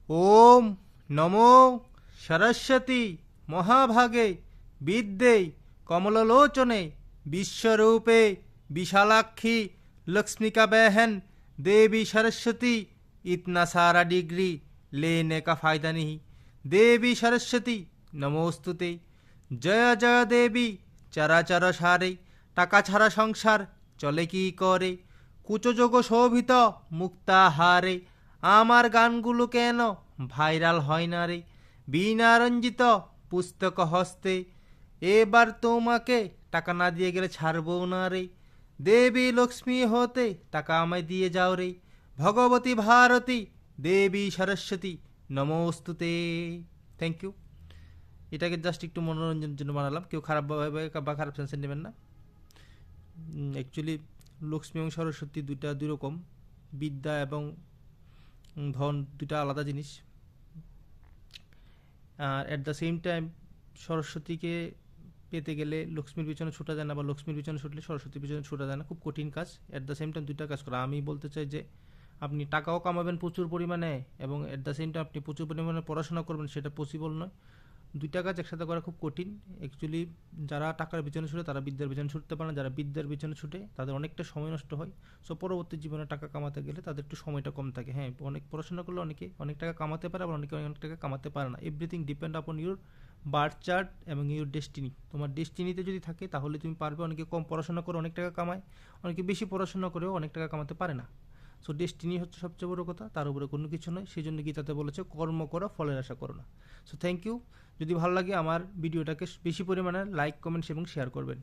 ওম নমো সরস্বতী মহাভাগে বিদ্যে কমললোচনে বিশ্বরূপে विशालाक्षी लक्ष्मी का बहन देवी सरस्वती इतना सारा डिग्री लेने का फायदा नहीं। देवी सरस्वती नमोस्तुते। जय जय देवी চরাচর সারে টাকা ছাড়া সংসার চলে কি করে কুচযোগ শোভিত মুক্তাহারে আমার গানগুলো কেন ভাইরাল হয় না রে বিনা রঞ্জিত পুস্তক হস্তে এবার তোমাকে টাকা না দিয়ে গেলে ছাড়বো না রে দেবী লক্ষ্মী হতে টাকা আমায় দিয়ে যাও রে ভগবতী ভারতী দেবী সরস্বতী নমোস্তুতে। Thank you. এটাকে জাস্ট একটু মনোরঞ্জনের জন্য বানালাম, কেউ খারাপভাবে বা খারাপ সেন্সে নেবেন না। অ্যাকচুয়ালি লক্ষ্মী এবং সরস্বতী দুই রকম, বিদ্যা এবং ধন দুটা আলাদা জিনিস। আর অ্যাট দ্য সেম টাইম সরস্বতীকে পেতে গেলে লক্ষ্মীর পিছনে ছোটা যায় না, বা লক্ষ্মীর পিছনে ছুটলে সরস্বতীর পিছনে ছোটা যায় না, খুব কঠিন কাজ। অ্যাট দ্য সেম টাইম দুইটা কাজ করা। আমি বলতে চাই যে আপনি টাকাও কামাবেন প্রচুর পরিমাণে এবং অ্যাট দ্য সেম টাইম আপনি প্রচুর পরিমাণে পড়াশোনা করবেন, সেটা পসিবল নয়। দুইটা কাজ একসাথে করা খুব কঠিন। অ্যাকচুয়ালি যারা টাকার পিছনে ছুটে তারা বিদ্যার পিছনে ছুটতে পারে না, যারা বিদ্যার পিছনে ছুটে তাদের অনেকটা সময় নষ্ট হয়। সো পরবর্তী জীবনে টাকা কামাতে গেলে তাদের একটু সময়টা কম থাকে। হ্যাঁ, অনেক পড়াশোনা করলে অনেকে অনেক টাকা কামাতে পারে, আবার অনেকে অনেক টাকা কামাতে পারে না। এভরিথিং ডিপেন্ড আপন ইউর বার্থ চার্ট এবং ইউর ডেস্টিনি। তোমার ডেস্টিনিতে যদি থাকে তাহলে তুমি পারবে। অনেকে কম পড়াশোনা করে অনেক টাকা কামায়, অনেকে বেশি পড়াশোনা করেও অনেক টাকা কামাতে পারে না। সো ডেস্টিনি হচ্ছে সবচেয়ে বড় কথা, তার উপরে কোনো কিছু নয়। সেই জন্য গীতাতে বলেছে কর্ম করো, ফলের আশা করো না। So thank you. যদি ভালো লাগে আমার ভিডিওটাকে বেশি পরিমাণে লাইক, কমেন্টস এবং শেয়ার করবেন।